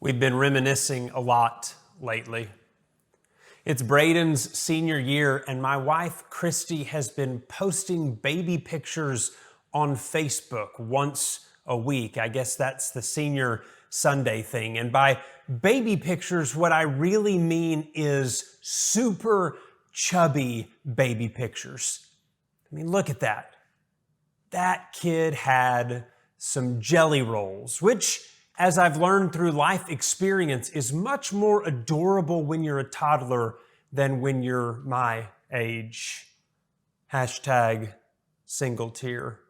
We've been reminiscing a lot lately. It's Braden's senior year, and my wife, Christy, has been posting baby pictures on Facebook once a week. I guess that's the senior Sunday thing. And by baby pictures, what I really mean is super chubby baby pictures. I mean, look at that. That kid had some jelly rolls, which, as I've learned through life experience, is much more adorable when you're a toddler than when you're my age. Hashtag single tear.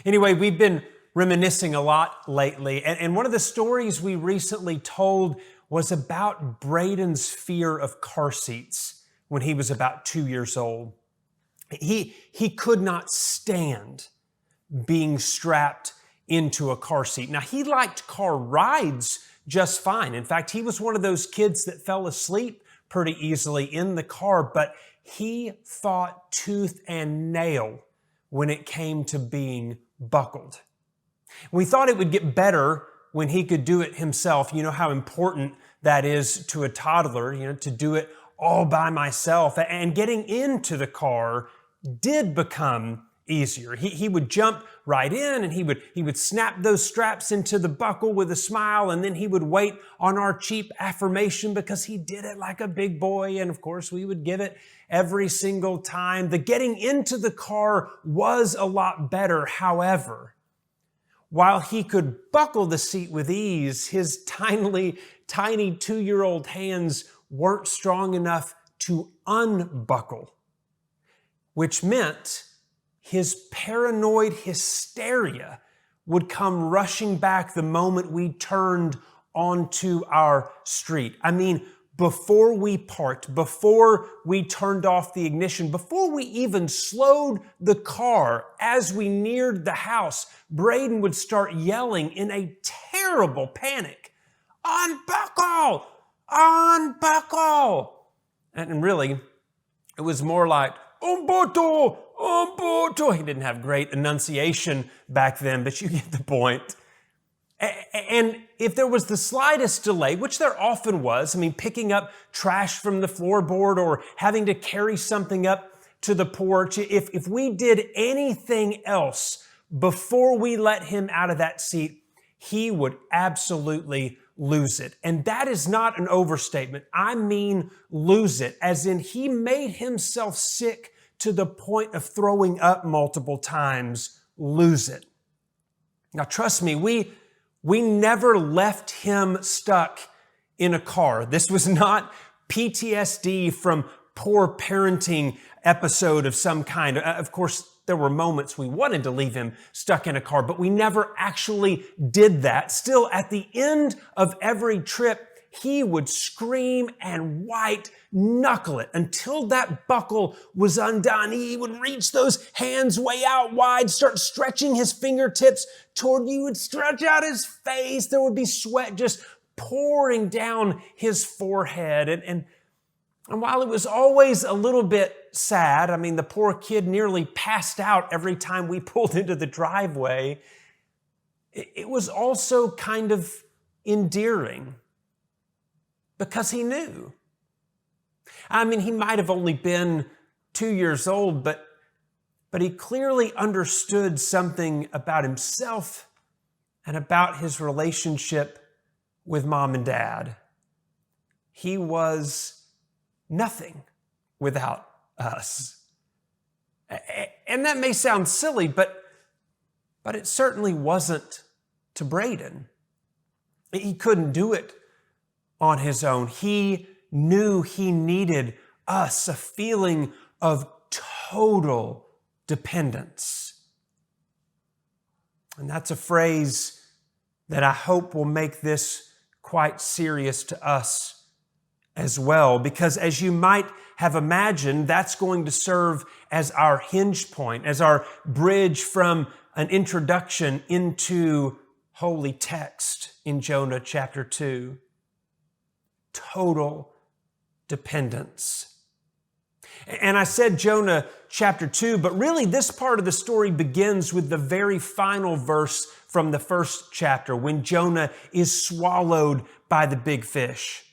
Anyway, we've been reminiscing a lot lately, and one of the stories we recently told was about Braden's fear of car seats when he was about 2 years old. He could not stand being strapped into a car seat. Now, he liked car rides just fine. In fact, he was one of those kids that fell asleep pretty easily in the car, but he fought tooth and nail when it came to being buckled. We thought it would get better when he could do it himself. You know how important that is to a toddler, to do it all by myself. And getting into the car did become easier. He would jump right in, and he would snap those straps into the buckle with a smile, and then he would wait on our cheap affirmation because he did it like a big boy, and of course we would give it every single time. The getting into the car was a lot better. However, while he could buckle the seat with ease, his tiny 2-year-old hands weren't strong enough to unbuckle, which meant his paranoid hysteria would come rushing back the moment we turned onto our street. I mean, before we parked, before we turned off the ignition, before we even slowed the car as we neared the house, Braden would start yelling in a terrible panic, "Unbuckle! Unbuckle!" And really, it was more like, "Umboto! Umboto!" He didn't have great enunciation back then, but you get the point. And if there was the slightest delay, which there often was, picking up trash from the floorboard or having to carry something up to the porch, if we did anything else before we let him out of that seat, he would absolutely lose it. And that is not an overstatement. I mean lose it, as in he made himself sick to the point of throwing up multiple times. Lose it. Now, trust me, we never left him stuck in a car. This was not PTSD from poor parenting episode of some kind. Of course, there were moments we wanted to leave him stuck in a car, but we never actually did that. Still, at the end of every trip, he would scream and white knuckle it until that buckle was undone. He would reach those hands way out wide, start stretching his fingertips toward you, would stretch out his face. There would be sweat just pouring down his forehead. And while it was always a little bit sad, the poor kid nearly passed out every time we pulled into the driveway, it was also kind of endearing because he knew. He might have only been 2 years old, but he clearly understood something about himself and about his relationship with mom and dad. He was nothing without us. And that may sound silly, but it certainly wasn't to Braden. He couldn't do it on his own. He knew he needed us, a feeling of total dependence. And that's a phrase that I hope will make this quite serious to us as well, because as you might have imagined, that's going to serve as our hinge point, as our bridge from an introduction into holy text in Jonah chapter 2. Total dependence. And I said Jonah chapter 2, but really this part of the story begins with the very final verse from the first chapter when Jonah is swallowed by the big fish.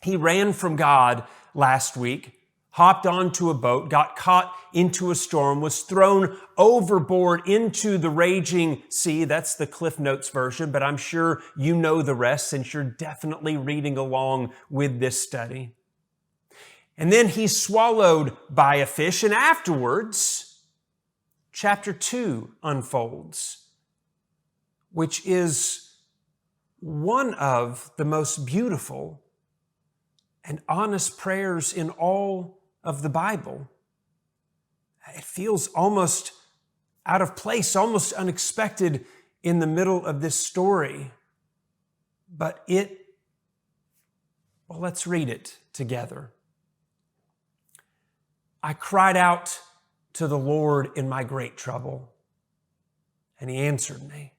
He ran from God last week, hopped onto a boat, got caught into a storm, was thrown overboard into the raging sea. That's the Cliff Notes version, but I'm sure you know the rest since you're definitely reading along with this study. And then he's swallowed by a fish, and afterwards, chapter 2 unfolds, which is one of the most beautiful and honest prayers in all of the Bible. It feels almost out of place, almost unexpected in the middle of this story. But let's read it together. I cried out to the Lord in my great trouble, and He answered me.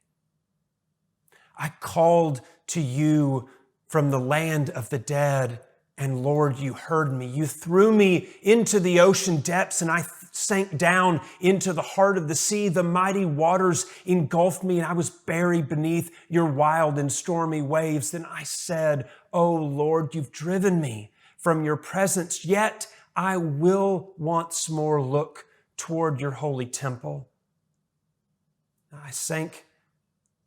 I called to you from the land of the dead, and Lord, you heard me. You threw me into the ocean depths, and I sank down into the heart of the sea. The mighty waters engulfed me, and I was buried beneath your wild and stormy waves. Then I said, "Oh Lord, you've driven me from your presence, yet I will once more look toward your holy temple." I sank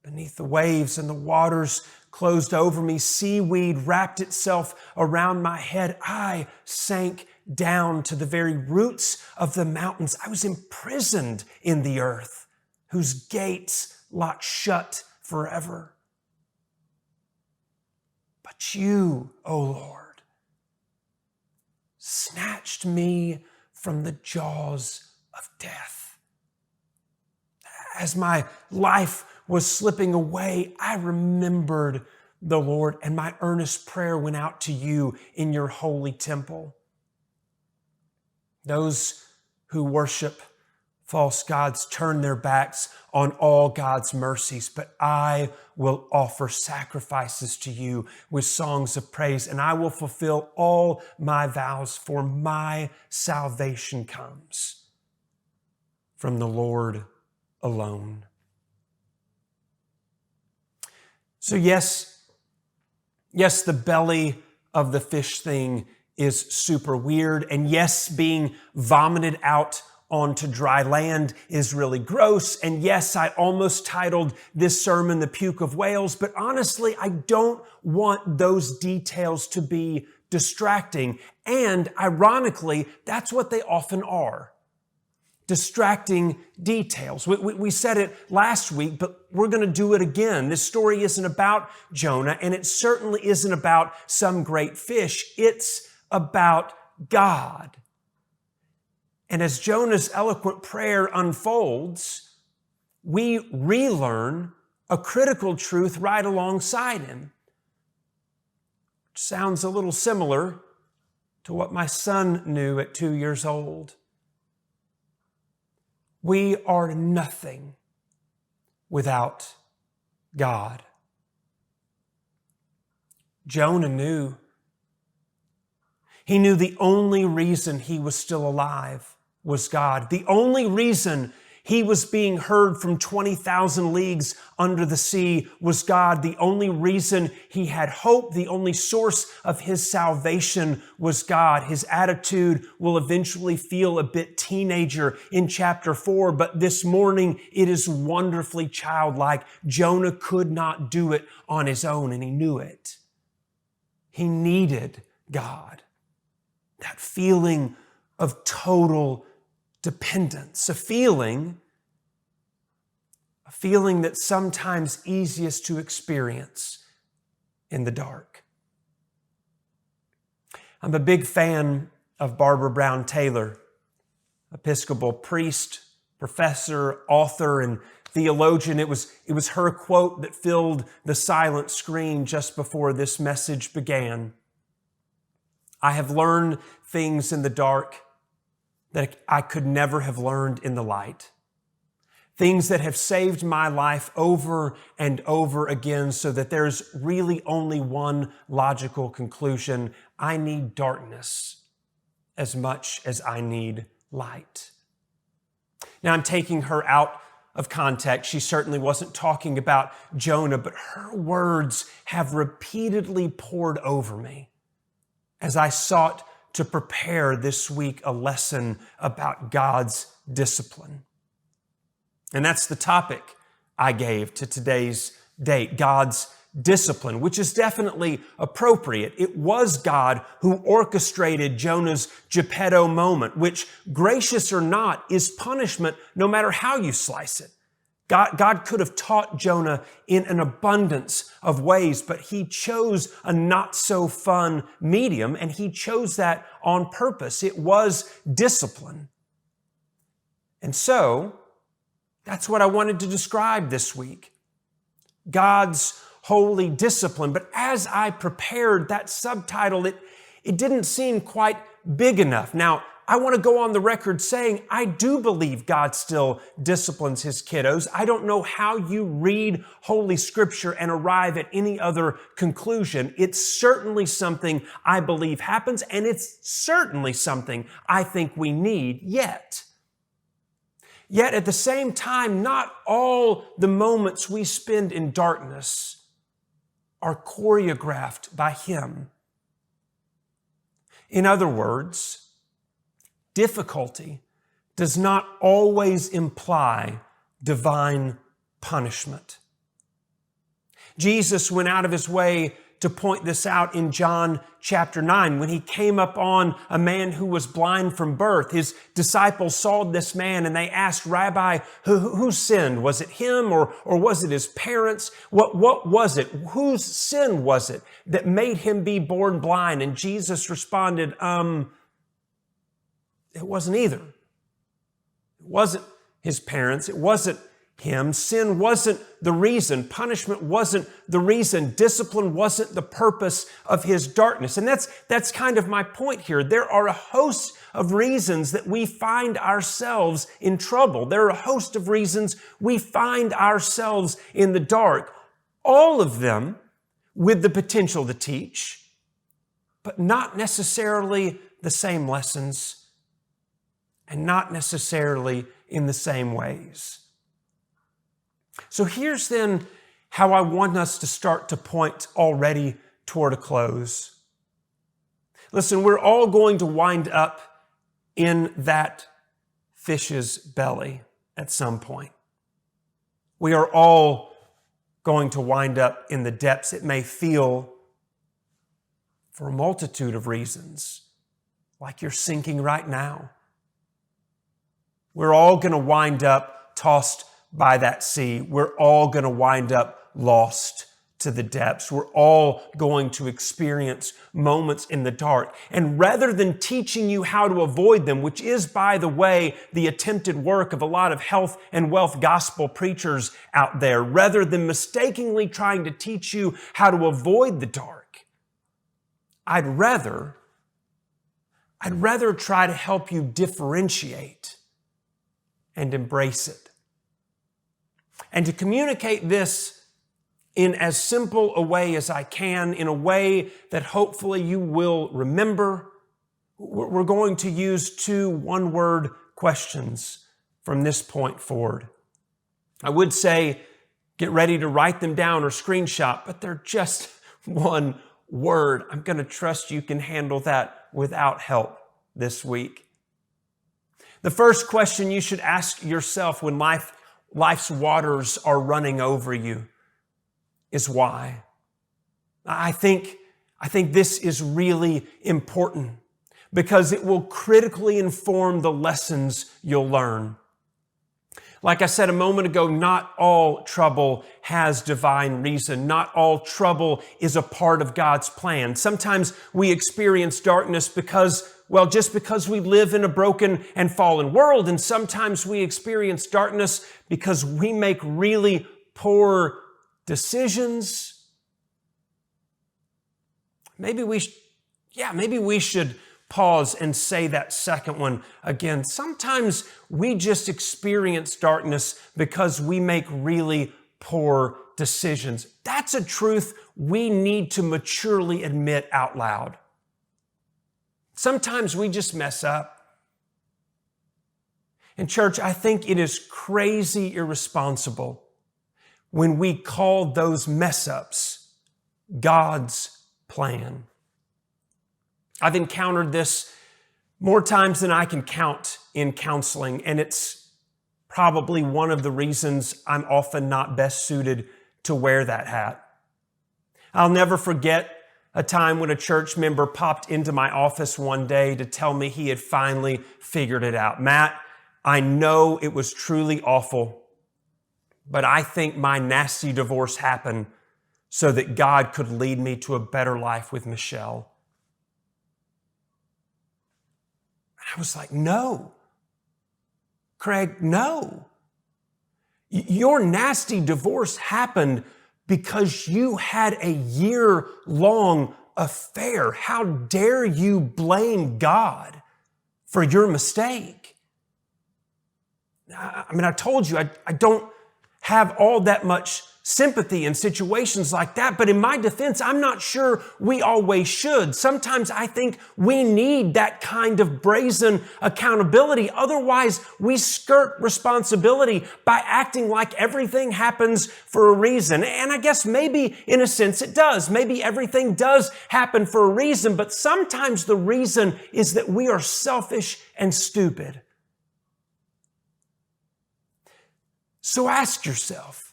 beneath the waves, and the waters closed over me. Seaweed wrapped itself around my head. I sank down to the very roots of the mountains. I was imprisoned in the earth, whose gates locked shut forever. But you, O Lord, snatched me from the jaws of death. As my life was slipping away, I remembered the Lord, and my earnest prayer went out to you in your holy temple. Those who worship false gods turn their backs on all God's mercies, but I will offer sacrifices to you with songs of praise, and I will fulfill all my vows, for my salvation comes from the Lord alone. So yes, the belly of the fish thing is super weird. And yes, being vomited out onto dry land is really gross. And yes, I almost titled this sermon "The Puke of Whales," but honestly, I don't want those details to be distracting. And ironically, that's what they often are. Distracting details. We said it last week, but we're going to do it again. This story isn't about Jonah, and it certainly isn't about some great fish. It's about God. And as Jonah's eloquent prayer unfolds, we relearn a critical truth right alongside him. Which sounds a little similar to what my son knew at 2 years old. We are nothing without God. Jonah knew. He knew the only reason he was still alive was God. The only reason he was being heard from 20,000 leagues under the sea was God. The only reason he had hope, the only source of his salvation was God. His attitude will eventually feel a bit teenager in chapter 4, but this morning it is wonderfully childlike. Jonah could not do it on his own, and he knew it. He needed God. That feeling of total dependence, a feeling that's sometimes easiest to experience in the dark. I'm a big fan of Barbara Brown Taylor, Episcopal priest, professor, author, and theologian. It was her quote that filled the silent screen just before this message began. I have learned things in the dark that I could never have learned in the light. Things that have saved my life over and over again, so that there's really only one logical conclusion. I need darkness as much as I need light. Now, I'm taking her out of context. She certainly wasn't talking about Jonah, but her words have repeatedly poured over me as I sought to prepare this week a lesson about God's discipline. And that's the topic I gave to today's date, God's discipline, which is definitely appropriate. It was God who orchestrated Jonah's Geppetto moment, which, gracious or not, is punishment no matter how you slice it. God could have taught Jonah in an abundance of ways, but he chose a not so fun medium, and he chose that on purpose. It was discipline. And so, that's what I wanted to describe this week. God's holy discipline. But as I prepared that subtitle, it didn't seem quite big enough. Now, I want to go on the record saying I do believe God still disciplines his kiddos. I don't know how you read Holy Scripture and arrive at any other conclusion. It's certainly something I believe happens, and it's certainly something I think we need yet. Yet at the same time, not all the moments we spend in darkness are choreographed by him. In other words, difficulty does not always imply divine punishment. Jesus went out of his way to point this out in John chapter 9 when he came up on a man who was blind from birth. His disciples saw this man and they asked, Rabbi, who sinned? Was it him or was it his parents? What was it? Whose sin was it that made him be born blind? And Jesus responded, it wasn't either. It wasn't his parents. It wasn't him. Sin wasn't the reason. Punishment wasn't the reason. Discipline wasn't the purpose of his darkness. And that's kind of my point here. There are a host of reasons that we find ourselves in trouble. There are a host of reasons we find ourselves in the dark. All of them with the potential to teach, but not necessarily the same lessons and not necessarily in the same ways. So here's then how I want us to start to point already toward a close. Listen, we're all going to wind up in that fish's belly at some point. We are all going to wind up in the depths. It may feel, for a multitude of reasons, like you're sinking right now. We're all going to wind up tossed by that sea. We're all going to wind up lost to the depths. We're all going to experience moments in the dark. And rather than teaching you how to avoid them, which is, by the way, the attempted work of a lot of health and wealth gospel preachers out there, rather than mistakenly trying to teach you how to avoid the dark, I'd rather try to help you differentiate and embrace it. And to communicate this in as simple a way as I can, in a way that hopefully you will remember, we're going to use 2 one-word questions from this point forward. I would say get ready to write them down or screenshot, but they're just one word. I'm going to trust you can handle that without help this week. The first question you should ask yourself when life's waters are running over you is why. I think this is really important because it will critically inform the lessons you'll learn. Like I said a moment ago, not all trouble has divine reason. Not all trouble is a part of God's plan. Sometimes we experience darkness just because we live in a broken and fallen world. And sometimes we experience darkness because we make really poor decisions. Maybe we should pause and say that second one again. Sometimes we just experience darkness because we make really poor decisions. That's a truth we need to maturely admit out loud. Sometimes we just mess up. And church, I think it is crazy irresponsible when we call those mess-ups God's plan. I've encountered this more times than I can count in counseling, and it's probably one of the reasons I'm often not best suited to wear that hat. I'll never forget a time when a church member popped into my office one day to tell me he had finally figured it out. Matt, I know it was truly awful, but I think my nasty divorce happened so that God could lead me to a better life with Michelle. And I was like, no, Craig, no. Your nasty divorce happened because you had a year-long affair. How dare you blame God for your mistake? I mean, I told you, I don't have all that much sympathy in situations like that, but in my defense, I'm not sure we always should. Sometimes I think we need that kind of brazen accountability. Otherwise, we skirt responsibility by acting like everything happens for a reason. And I guess maybe in a sense it does. Maybe everything does happen for a reason, but sometimes the reason is that we are selfish and stupid. So ask yourself,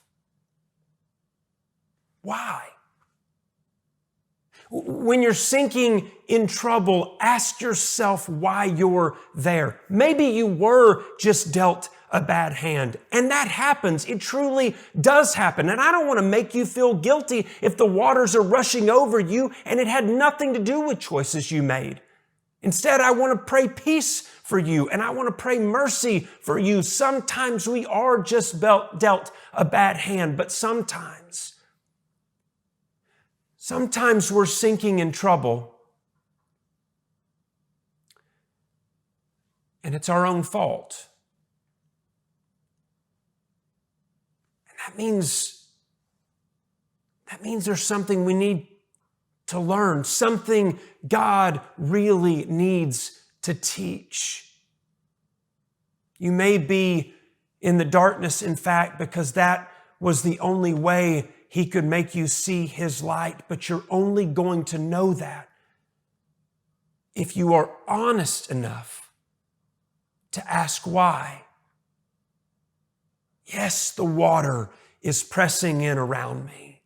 why? When you're sinking in trouble, ask yourself why you're there. Maybe you were just dealt a bad hand, and that happens. It truly does happen. And I don't want to make you feel guilty if the waters are rushing over you and it had nothing to do with choices you made. Instead, I want to pray peace for you, and I want to pray mercy for you. Sometimes we are just dealt a bad hand, but sometimes we're sinking in trouble, and it's our own fault. And that means there's something we need to learn, something God really needs to teach. You may be in the darkness, in fact, because that was the only way He could make you see His light, but you're only going to know that if you are honest enough to ask why. Yes, the water is pressing in around me,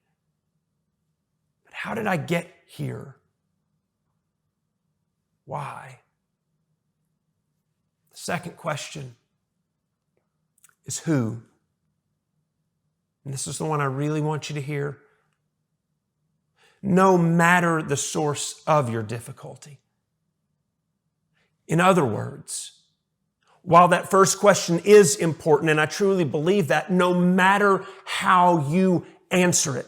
but how did I get here? Why? The second question is who? And this is the one I really want you to hear. No matter the source of your difficulty. In other words, while that first question is important, and I truly believe that, no matter how you answer it,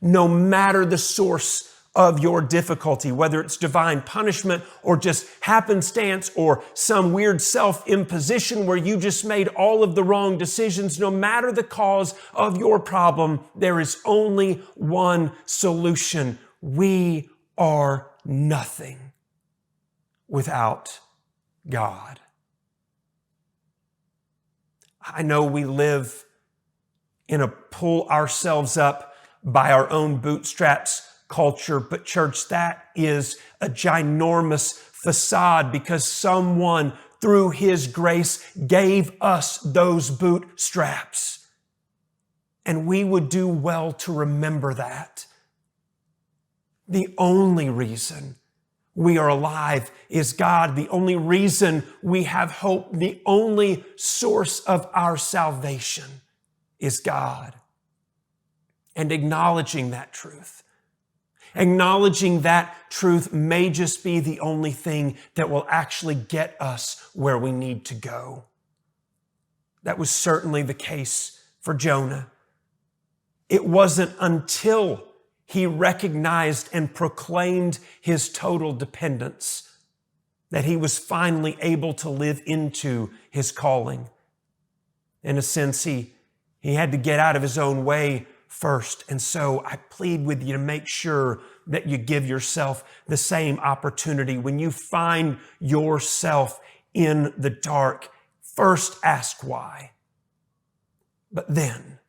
no matter the source of your difficulty, whether it's divine punishment or just happenstance or some weird self-imposition where you just made all of the wrong decisions, no matter the cause of your problem, there is only one solution. We are nothing without God. I know we live in a pull ourselves up by our own bootstraps culture, but church, that is a ginormous facade because someone through His grace gave us those bootstraps. And we would do well to remember that. The only reason we are alive is God. The only reason we have hope, the only source of our salvation is God. And acknowledging that truth may just be the only thing that will actually get us where we need to go. That was certainly the case for Jonah. It wasn't until he recognized and proclaimed his total dependence that he was finally able to live into his calling. In a sense, he had to get out of his own way first. And so I plead with you to make sure that you give yourself the same opportunity. When you find yourself in the dark, first ask why. But then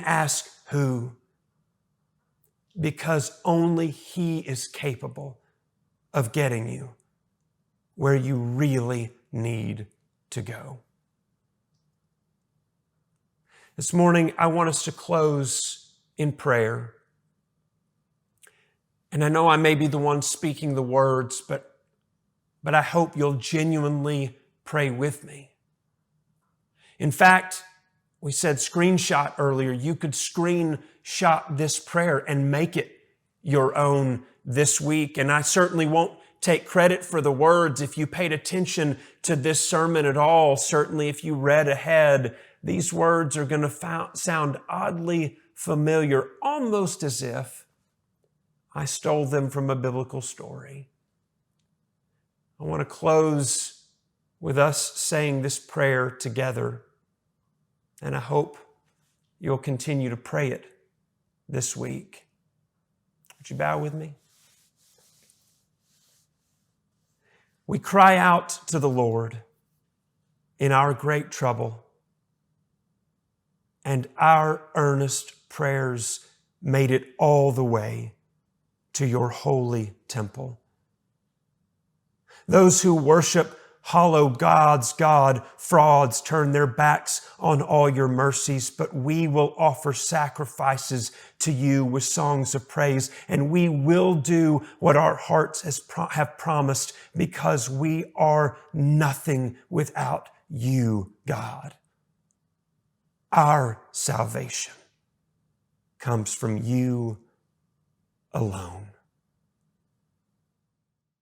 ask who. Because only He is capable of getting you where you really need to go. This morning, I want us to close in prayer. And I know I may be the one speaking the words, but I hope you'll genuinely pray with me. In fact, we said screenshot earlier. You could screenshot this prayer and make it your own this week. And I certainly won't take credit for the words. If you paid attention to this sermon at all, certainly if you read ahead, these words are going to sound oddly familiar, almost as if I stole them from a biblical story. I want to close with us saying this prayer together, and I hope you'll continue to pray it this week. Would you bow with me? We cry out to the Lord in our great trouble, and our earnest prayers made it all the way to your holy temple. Those who worship hollow gods, frauds, turn their backs on all your mercies, but we will offer sacrifices to you with songs of praise, and we will do what our hearts have promised, because we are nothing without you, God. Our salvation comes from you alone.